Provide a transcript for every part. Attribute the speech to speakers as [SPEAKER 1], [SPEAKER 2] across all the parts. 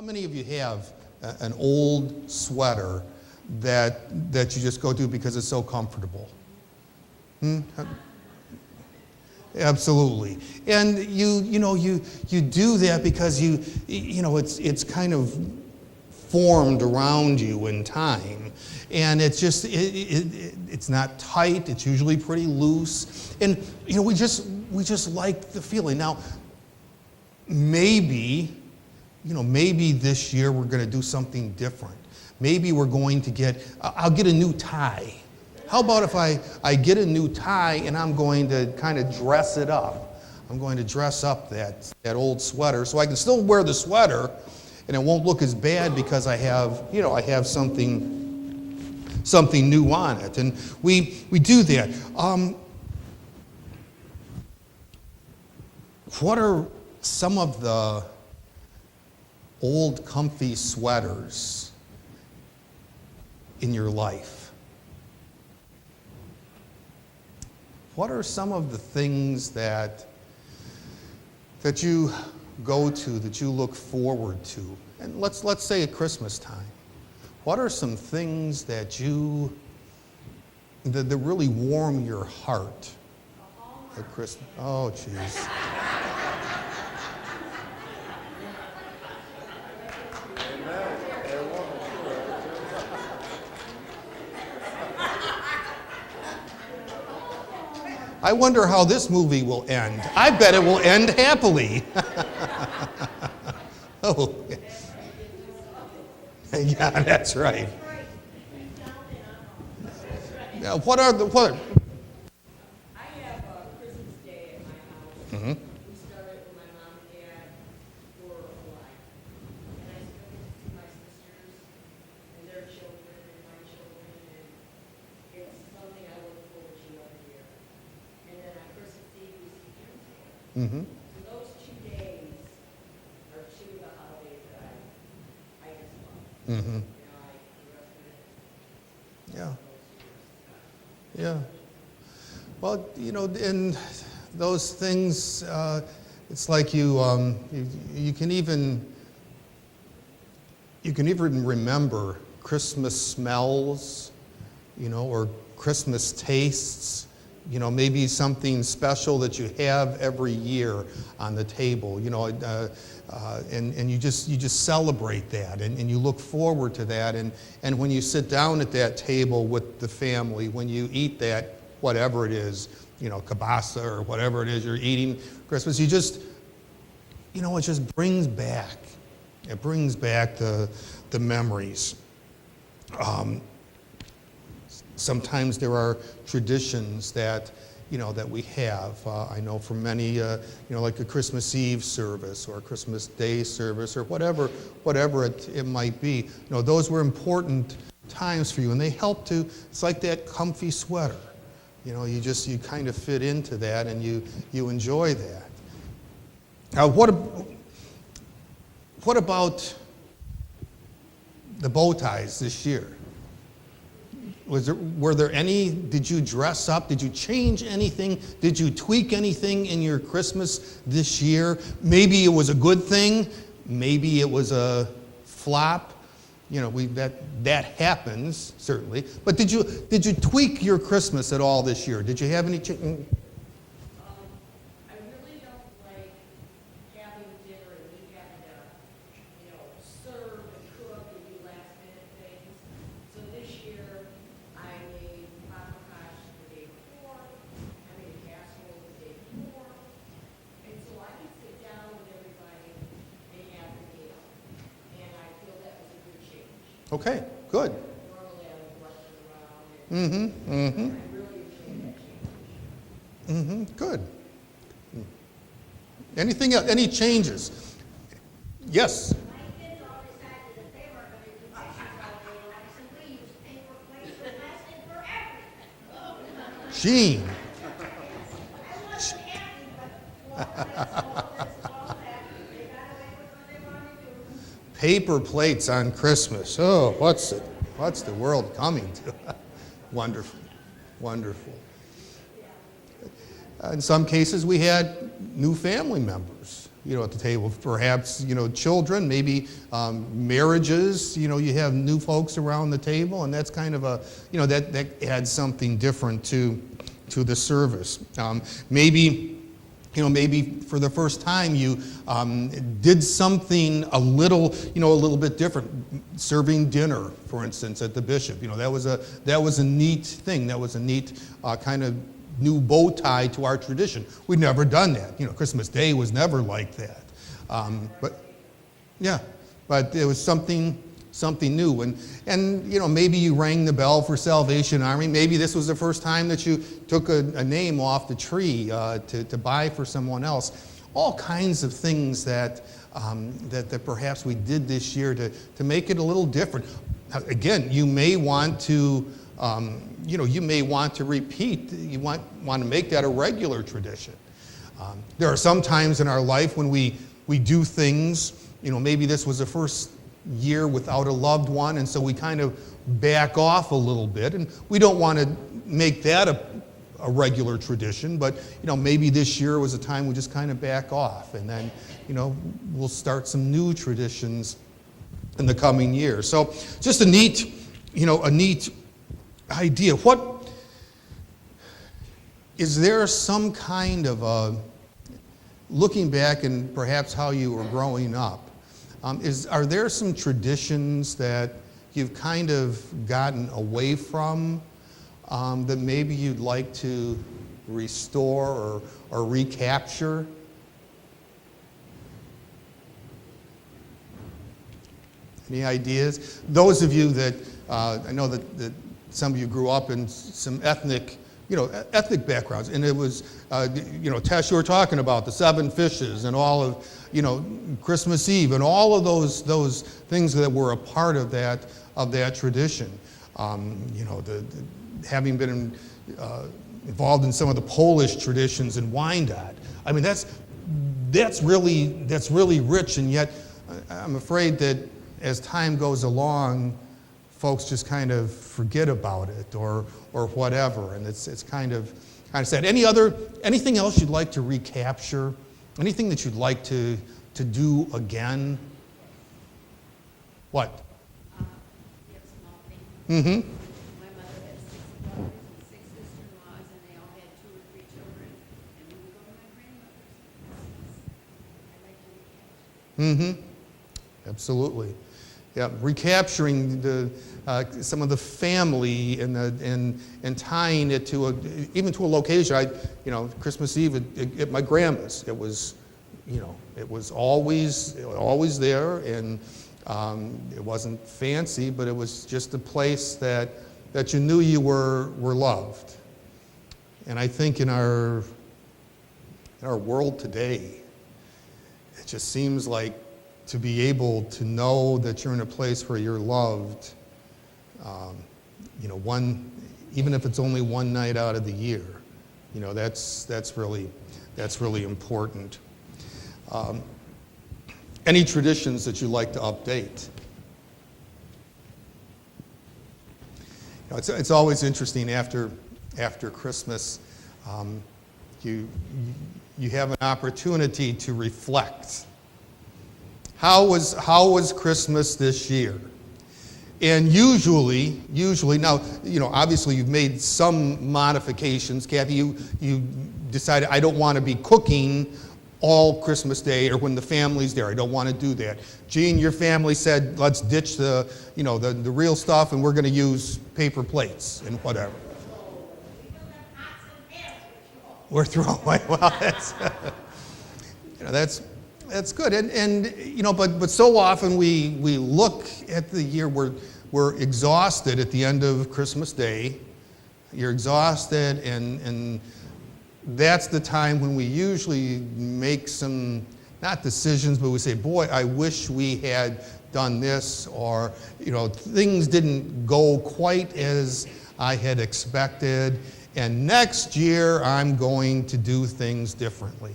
[SPEAKER 1] How many of you have an old sweater that you just go to because it's so comfortable? Absolutely. And you do that because it's kind of formed around you in time. And it's just it's not tight, it's usually pretty loose. And we just like the feeling. Now maybe this year we're going to do something different. Maybe we're going to I'll get a new tie. How about if I get a new tie and I'm going to kind of dress it up? I'm going to dress up that old sweater so I can still wear the sweater and it won't look as bad because I have something new on it. And we do that. What are some of the old comfy sweaters in your life? What are some of the things that you go to, that you look forward to? And let's say at Christmas time. What are some things that really warm your heart at Christmas? Oh, jeez. I wonder how this movie will end. I bet it will end happily. Oh, yeah, that's right. Now, what?
[SPEAKER 2] I have Christmas Day at my house.
[SPEAKER 1] Mm-hmm.
[SPEAKER 2] We started when my mom and dad were alive. And I still get to see my sisters and their children and my children. And it's something I look forward to every year. And then on Christmas Eve, we see Jim's Day.
[SPEAKER 1] Mm-hmm.
[SPEAKER 2] So those 2 days are 2 of the holidays that I just love.
[SPEAKER 1] Mm-hmm.
[SPEAKER 2] The rest of it.
[SPEAKER 1] Yeah. Yeah. Well, in those things, it's like you can even remember Christmas smells, or Christmas tastes. Maybe something special that you have every year on the table. And you just celebrate that, and you look forward to that. And when you sit down at that table with the family, when you eat that, whatever it is, kielbasa or whatever it is you're eating Christmas, it just brings back. It brings back the memories. Sometimes there are traditions that we have. I know for many, like a Christmas Eve service or a Christmas Day service or whatever it might be. Those were important times for you, and they help to. It's like that comfy sweater. You kind of fit into that, and you enjoy that. Now, what about the bow ties this year? Were there any? Did you dress up? Did you change anything? Did you tweak anything in your Christmas this year? Maybe it was a good thing. Maybe it was a flop. That happens certainly. But did you tweak your Christmas at all this year? Did you have any?
[SPEAKER 2] I really don't like having dinner and we having to, serve and cook and do last minute things. So this year I made paprikash the day before. I made a casserole the day before. And so I can sit down with everybody and have a meal. And I feel that was a good change.
[SPEAKER 1] Okay, good.
[SPEAKER 2] Normally I would rush it around
[SPEAKER 1] Mm-hmm. Mm-hmm.
[SPEAKER 2] and I really enjoyed that change.
[SPEAKER 1] Mm-hmm. Good. Anything else? Any changes? Yes.
[SPEAKER 3] My kids all decided that they weren't going to do dishes all day long, so we use paper plates for plastic for everything.
[SPEAKER 1] Gene.
[SPEAKER 3] I wasn't happy, but all happy. They got away with what they wanted to do.
[SPEAKER 1] Paper plates on Christmas. Oh, what's the world coming to? Wonderful. Wonderful. In some cases, we had new family members. at the table. Perhaps, children, maybe marriages, you have new folks around the table, and that's kind of that adds something different to the service. Maybe for the first time you did something a little bit different, serving dinner, for instance, at the Bishop. That was a neat thing. That was a neat kind of new bow tie to our tradition. We'd never done that. Christmas Day was never like that. But it was something new. And maybe you rang the bell for Salvation Army. Maybe this was the first time that you took a name off the tree to buy for someone else. All kinds of things that perhaps we did this year to make it a little different. Again, you may want to repeat. You want to make that a regular tradition. There are some times in our life when we do things. Maybe this was the first year without a loved one, and so we kind of back off a little bit, and we don't want to make that a regular tradition, but maybe this year was a time we just kind of back off, and then we'll start some new traditions in the coming year. So just a neat idea. What is there some kind of looking back and perhaps how you were growing up? Are there some traditions that you've kind of gotten away from that maybe you'd like to restore or recapture? Any ideas? Those of you that, I know that some of you grew up in some ethnic backgrounds, and it was, Tess, you were talking about the 7 fishes and all of, Christmas Eve and all of those things that were a part of that tradition. Having been involved in some of the Polish traditions in Wyandotte. I mean, that's really rich, and yet I'm afraid that as time goes along, folks just kind of forget about it or whatever, and it's kind of sad. Anything else you'd like to recapture? Anything that you'd like to do again? What?
[SPEAKER 2] Get small things.
[SPEAKER 1] Mm-hmm.
[SPEAKER 2] My mother had 6 brothers and 6 sister-in-laws, and they all had 2 or 3 children, and we would go to my grandmother's. I like to recapture.
[SPEAKER 1] Mm-hmm. Absolutely. Yeah, recapturing some of the family and tying it even to a location. Christmas Eve at my grandma's. It was, it was always there, and it wasn't fancy, but it was just a place that you knew you were loved. And I think in our world today, it just seems like to be able to know that you're in a place where you're loved, even if it's only one night out of the year, that's really important. Any traditions that you like to update? It's always interesting after Christmas. You have an opportunity to reflect. How was Christmas this year? And usually now, obviously you've made some modifications. Kathy, you decided, I don't want to be cooking all Christmas Day or when the family's there. I don't want to do that. Jean, your family said, let's ditch the real stuff, and we're going to use paper plates and whatever. We're throwing away. Well, that's good, but so often we look at the year, we're exhausted at the end of Christmas Day. You're exhausted, and that's the time when we usually make some, not decisions, but we say, boy, I wish we had done this, or things didn't go quite as I had expected, and next year I'm going to do things differently.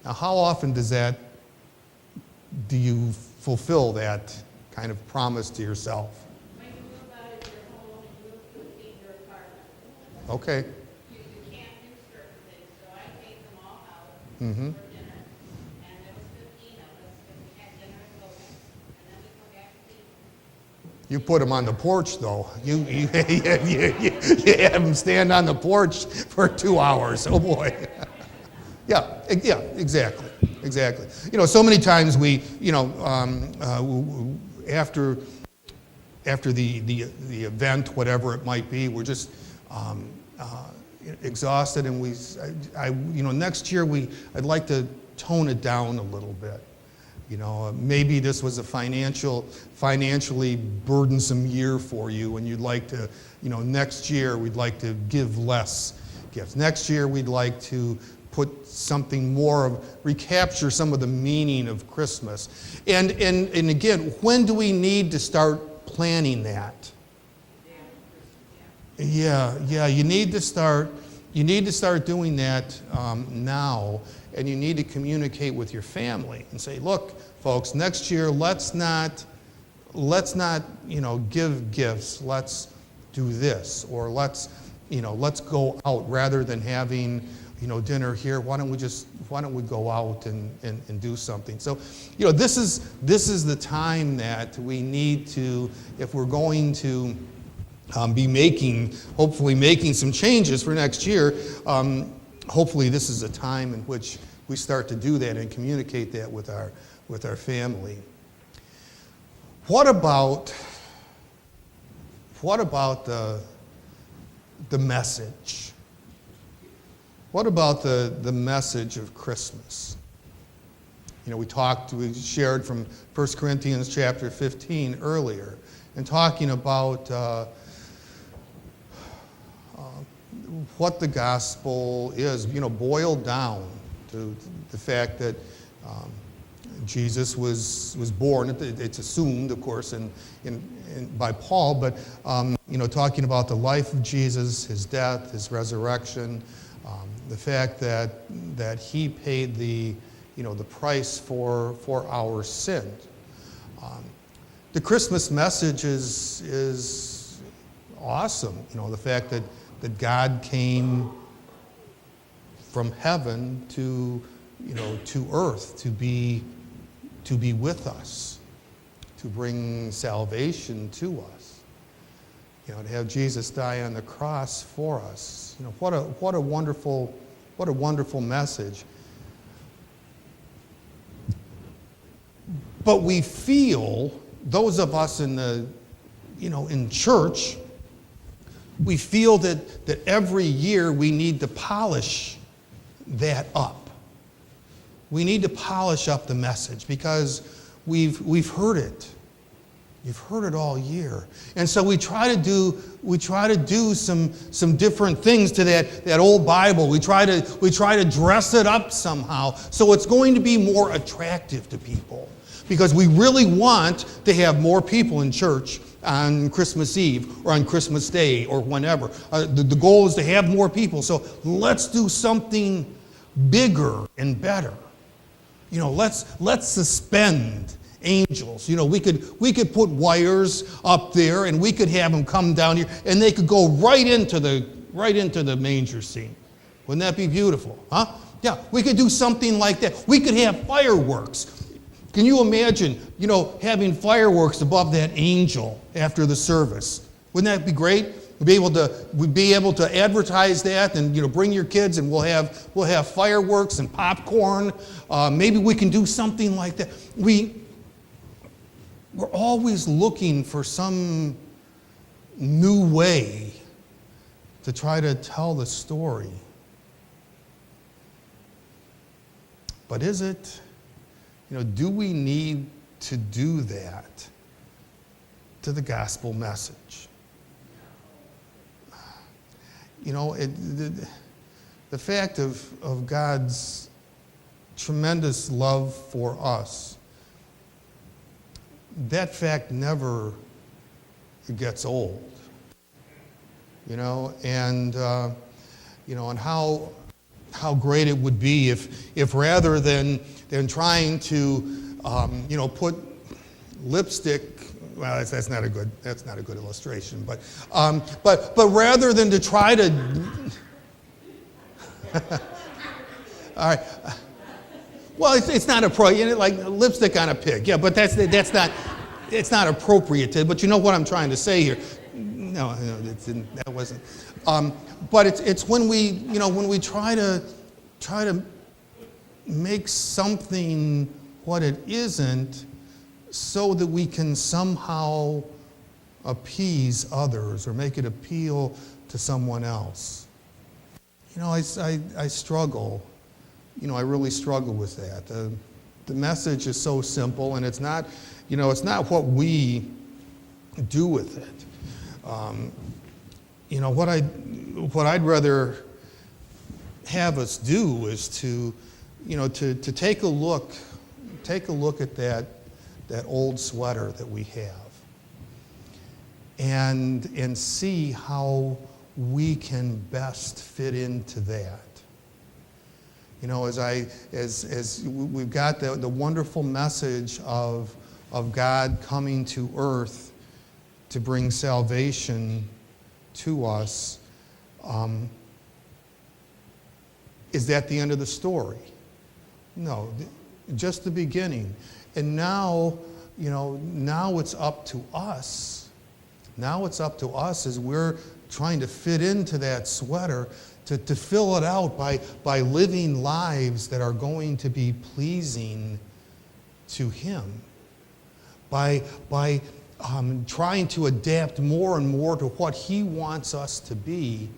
[SPEAKER 1] Now, how often do you fulfill that kind of promise to yourself?
[SPEAKER 2] When you move out of your home and move to your apartment,
[SPEAKER 1] Okay.
[SPEAKER 2] you can't do certain things, so I take them all out.
[SPEAKER 1] Mm-hmm.
[SPEAKER 2] Or
[SPEAKER 1] You put them on the porch, though. You have them stand on the porch for 2 hours. Oh, boy. Yeah, exactly. So many times we, after the event, whatever it might be, we're just exhausted, and next year I'd like to tone it down a little bit. Maybe this was a financially burdensome year for you, and you'd like to, next year we'd like to give less gifts. Next year we'd like to put something more recapture some of the meaning of Christmas. And again, when do we need to start planning that? Yeah, you need to start doing that now, and you need to communicate with your family and say, look, folks, next year let's not give gifts. Let's do this, or let's go out rather than having dinner here. Why don't we go out and do something? So, this is the time that we need to, if we're going to be hopefully making some changes for next year, hopefully this is a time in which we start to do that and communicate that with our family. What about the message? What about the message of Christmas? We shared from 1 Corinthians chapter 15 earlier, and talking about what the gospel is, boiled down to the fact that Jesus was born. It's assumed, of course, by Paul, but talking about the life of Jesus, his death, his resurrection, the fact that he paid the price for our sin. The Christmas message is awesome. The fact that God came from heaven to earth to be with us, to bring salvation to us. To have Jesus die on the cross for us. What a wonderful message. But we feel, those of us in church, we feel that every year we need to polish that up. We need to polish up the message because we've heard it. You've heard it all year. And so we try to do some different things to that old Bible. We try to dress it up somehow so it's going to be more attractive to people. Because we really want to have more people in church on Christmas Eve or on Christmas Day or whenever. The goal is to have more people. So let's do something bigger and better. Let's suspend angels. We could put wires up there, and we could have them come down here, and they could go right into the manger scene. Wouldn't that be beautiful? Huh? Yeah, we could do something like that. We could have fireworks. Can you imagine, having fireworks above that angel after the service? Wouldn't that be great? We'd be able to advertise that, and bring your kids, and we'll have fireworks and popcorn. Maybe we can do something like that. We're always looking for some new way to try to tell the story. But is it? Do we need to do that to the gospel message? The fact of God's tremendous love for us, that fact never gets old. And how great it would be if rather than trying to put lipstick, well, that's not a good illustration, but rather than to try to all right, well, it's not like lipstick on a pig, yeah, but that's not it's not appropriate to, but you know what I'm trying to say here. No, that wasn't. But it's when we, when we try to make something what it isn't, so that we can somehow appease others or make it appeal to someone else. I struggle. I really struggle with that. The message is so simple, and it's not, it's not what we do with it. What I'd rather have us do is to take a look at that old sweater that we have, and see how we can best fit into that. As we've got the wonderful message of God coming to earth to bring salvation to us, is that the end of the story? No, just the beginning. And now, now it's up to us. Now it's up to us as we're trying to fit into that sweater to fill it out by living lives that are going to be pleasing to Him. By trying to adapt more and more to what He wants us to be,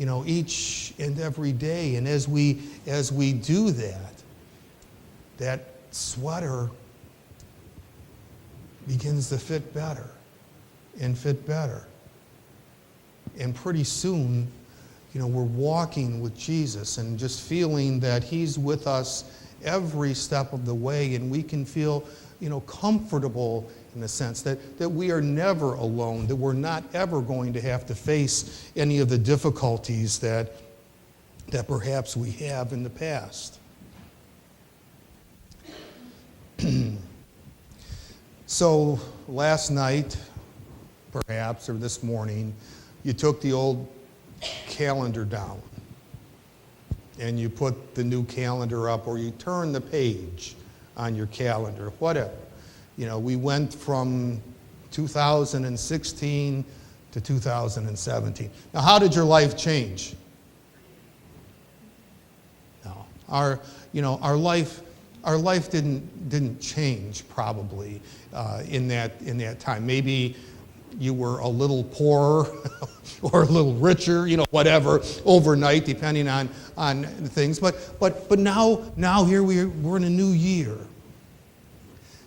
[SPEAKER 1] each and every day. And as we do that sweater begins to fit better and fit better. And pretty soon, we're walking with Jesus and just feeling that He's with us every step of the way, and we can feel, comfortable in the sense that we are never alone, that we're not ever going to have to face any of the difficulties that perhaps we have in the past. So last night, perhaps, or this morning, you took the old calendar down and you put the new calendar up, or you turn the page on your calendar, whatever. We went from 2016 to 2017. Now, how did your life change? No, our life didn't change probably in that time. Maybe you were a little poorer or a little richer, whatever, overnight, depending on things. But now here we're in a new year.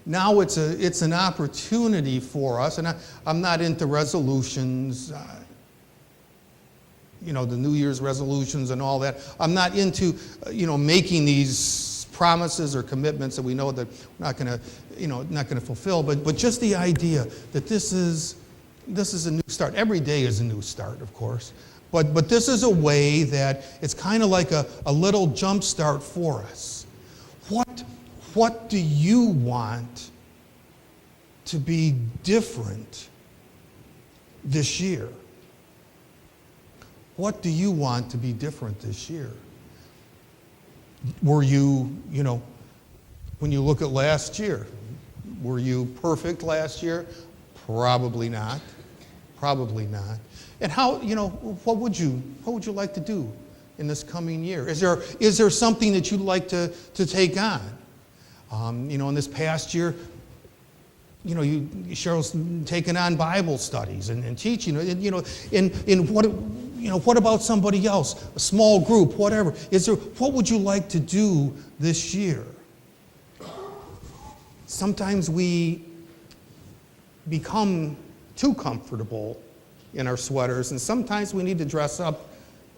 [SPEAKER 1] Now it's an opportunity for us, and I'm not into resolutions, the New Year's resolutions and all that. I'm not into making these promises or commitments that we know that we're not going to fulfill. But just the idea that this is a new start. Every day is a new start, of course. But this is a way that it's kind of like a little jump start for us. What do you want to be different this year? What do you want to be different this year? Were you, when you look at last year, were you perfect last year? Probably not. Probably not. And how, what would you like to do in this coming year? Is there something that you'd like to take on? In this past year, Cheryl's taken on Bible studies and teaching, what about somebody else? A small group, whatever. What would you like to do this year? Sometimes we become too comfortable in our sweaters, and sometimes we need to dress up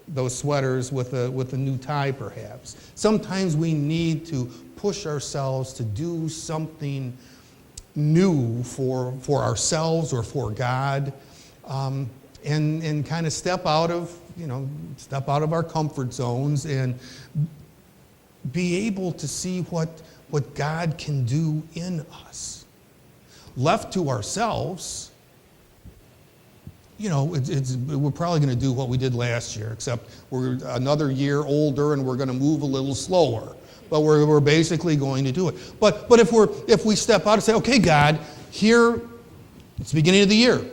[SPEAKER 1] those sweaters with a new tie, perhaps. Sometimes we need to push ourselves to do something new for ourselves or for God, and kind of step out of our comfort zones and be able to see what God can do in us. Left to ourselves, we're probably going to do what we did last year, except we're another year older and we're going to move a little slower. but we're basically going to do it. But if we step out and say, okay, God, here, it's the beginning of the year.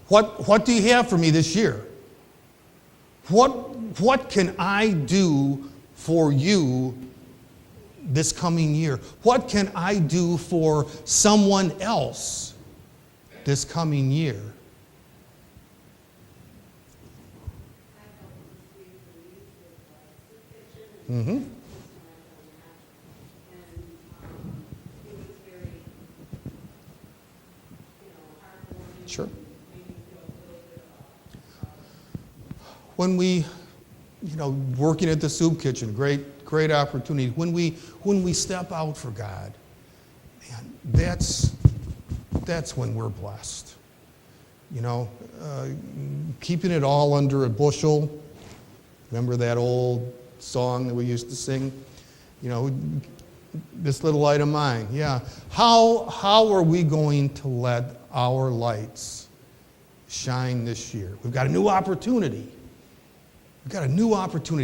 [SPEAKER 1] What do you have for me this year? What can I do for you this coming year? What can I do for someone else this coming year? Mm-hmm. Sure. When we, working at the soup kitchen, great opportunity. When we step out for God, man, that's when we're blessed. Keeping it all under a bushel. Remember that old song that we used to sing? This little light of mine. Yeah. How are we going to let our lights shine this year? We've got a new opportunity.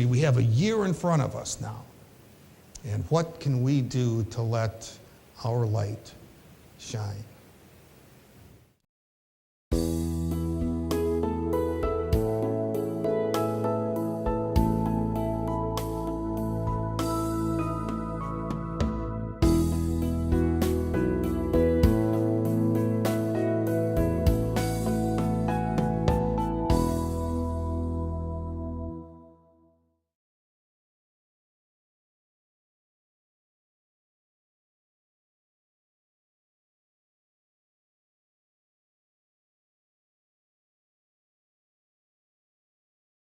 [SPEAKER 1] We have a year in front of us now. And what can we do to let our light shine?